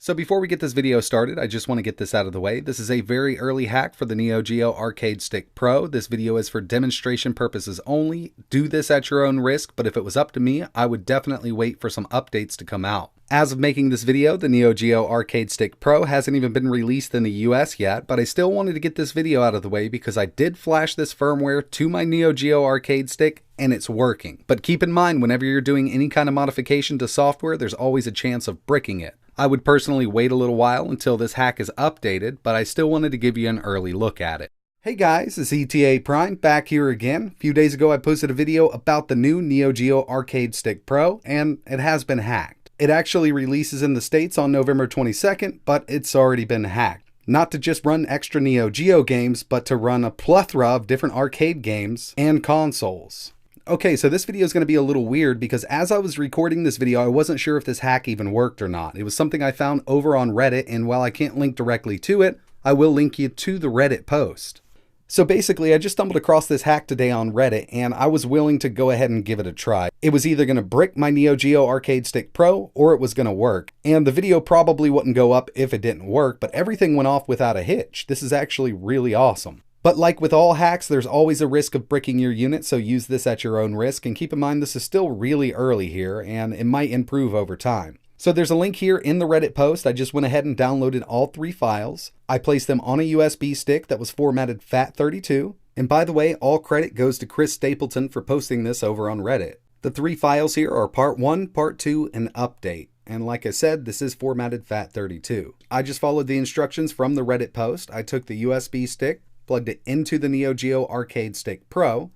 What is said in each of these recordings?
So before we get this video started, I just want to get this out of the way. This is a very early hack for the Neogeo Arcade Stick Pro. This video is for demonstration purposes only. Do this at your own risk, but if it was up to me, I would definitely wait for some updates to come out. As of making this video, the Neogeo Arcade Stick Pro hasn't even been released in the US yet, but I still wanted to get this video out of the way because I did flash this firmware to my Neogeo Arcade Stick and it's working. But keep in mind, whenever you're doing any kind of modification to software, there's always a chance of bricking it. I would personally wait a little while until this hack is updated, but I still wanted to give you an early look at it. Hey guys, it's ETA Prime back here again. A few days ago I posted a video about the new Neogeo Arcade Stick Pro, and it has been hacked. It actually releases in the States on November 22nd, but it's already been hacked. Not to just run extra Neo Geo games, but to run a plethora of different arcade games and consoles. Okay, so this video is going to be a little weird because as I was recording this video, I wasn't sure if this hack even worked or not. It was something I found over on Reddit, and while I can't link directly to it, I will link you to the Reddit post. So basically, I just stumbled across this hack today on Reddit, and I was willing to go ahead and give it a try. It was either going to brick my Neogeo Arcade Stick Pro, or it was going to work. And the video probably wouldn't go up if it didn't work, but everything went off without a hitch. This is actually really awesome. But like with all hacks, there's always a risk of bricking your unit, so use this at your own risk. And keep in mind, this is still really early here, and it might improve over time. So there's a link here in the Reddit post. I just went ahead and downloaded all 3 files. I placed them on a USB stick that was formatted FAT32. And by the way, all credit goes to Chris Stapleton for posting this over on Reddit. The 3 files here are Part 1, Part 2, and Update. And like I said, this is formatted FAT32. I just followed the instructions from the Reddit post. I took the USB stick, plugged it into the Neogeo Arcade Stick Pro,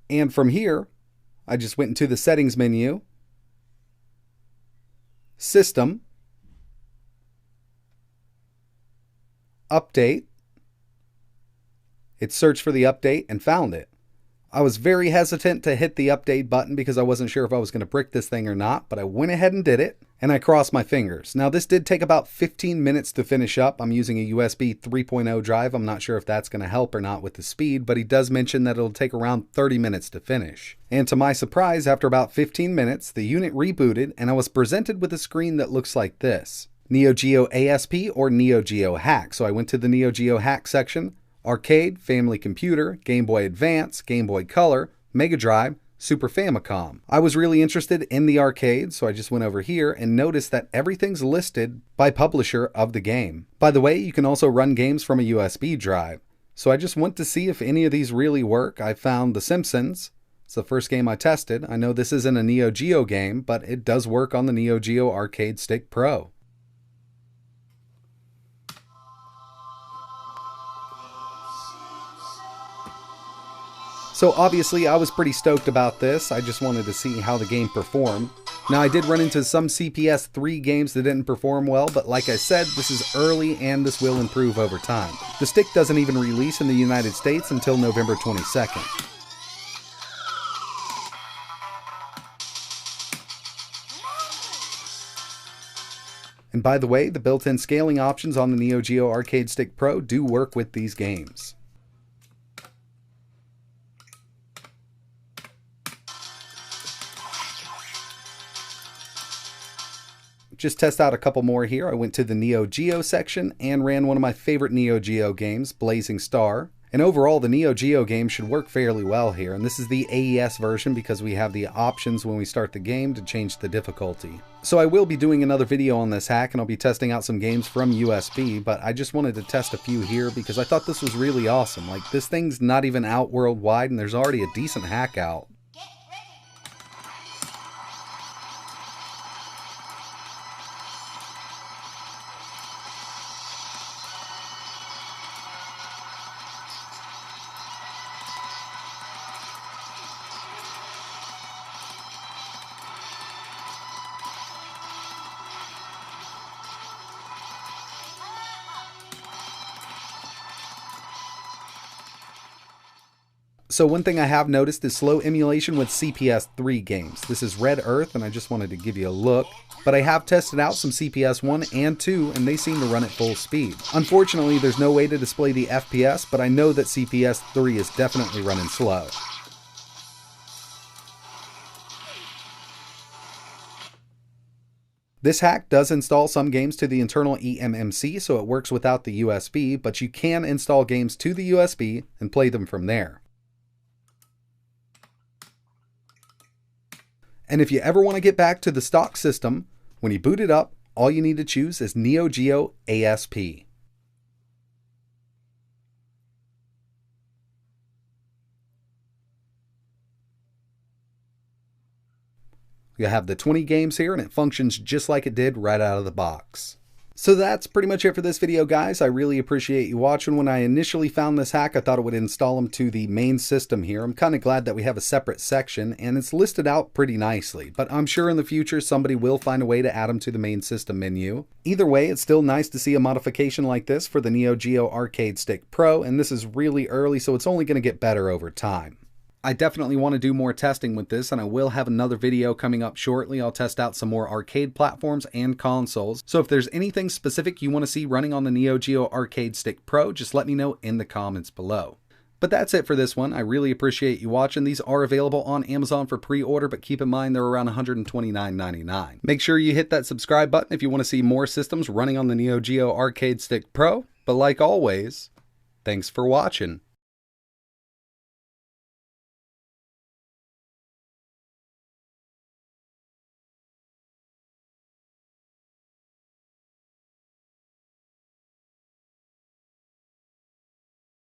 and from here, I just went into the settings menu, System, Update. It searched for the update and found it. I was very hesitant to hit the update button because I wasn't sure if I was going to brick this thing or not, but I went ahead and did it, and I crossed my fingers. Now this did take about 15 minutes to finish up. I'm using a USB 3.0 drive. I'm not sure if that's going to help or not with the speed, but he does mention that it'll take around 30 minutes to finish. And to my surprise, after about 15 minutes, the unit rebooted, and I was presented with a screen that looks like this: Neogeo ASP or Neogeo Hack. So I went to the Neogeo Hack section, Arcade, Family Computer, Game Boy Advance, Game Boy Color, Mega Drive, Super Famicom. I was really interested in the arcade, so I just went over here and noticed that everything's listed by publisher of the game. By the way, you can also run games from a USB drive. So I just went to see if any of these really work. I found The Simpsons. It's the first game I tested. I know this isn't a Neo Geo game, but it does work on the Neogeo Arcade Stick Pro. So obviously I was pretty stoked about this. I just wanted to see how the game performed. Now I did run into some CPS 3 games that didn't perform well, but like I said, this is early and this will improve over time. The stick doesn't even release in the United States until November 22nd. And by the way, the built-in scaling options on the Neogeo Arcade Stick Pro do work with these games. Just test out a couple more here. I went to the Neo Geo section and ran one of my favorite Neo Geo games, Blazing Star. And overall, the Neo Geo game should work fairly well here. And this is the AES version because we have the options when we start the game to change the difficulty. So I will be doing another video on this hack, and I'll be testing out some games from USB, but I just wanted to test a few here because I thought this was really awesome. Like, this thing's not even out worldwide, and there's already a decent hack out. So one thing I have noticed is slow emulation with CPS 3 games. This is Red Earth, and I just wanted to give you a look. But I have tested out some CPS 1 and 2, and they seem to run at full speed. Unfortunately, there's no way to display the FPS, but I know that CPS 3 is definitely running slow. This hack does install some games to the internal eMMC, so it works without the USB, but you can install games to the USB and play them from there. And if you ever want to get back to the stock system, when you boot it up, all you need to choose is Neogeo ASP. You have the 20 games here, and it functions just like it did right out of the box. So that's pretty much it for this video, guys. I really appreciate you watching. When I initially found this hack, I thought it would install them to the main system here. I'm kind of glad that we have a separate section, and it's listed out pretty nicely. But I'm sure in the future somebody will find a way to add them to the main system menu. Either way, it's still nice to see a modification like this for the Neogeo Arcade Stick Pro, and this is really early, so it's only going to get better over time. I definitely want to do more testing with this, and I will have another video coming up shortly. I'll test out some more arcade platforms and consoles. So if there's anything specific you want to see running on the Neogeo Arcade Stick Pro, just let me know in the comments below. But that's it for this one. I really appreciate you watching. These are available on Amazon for pre-order, but keep in mind they're around $129.99. Make sure you hit that subscribe button if you want to see more systems running on the Neogeo Arcade Stick Pro. But like always, thanks for watching.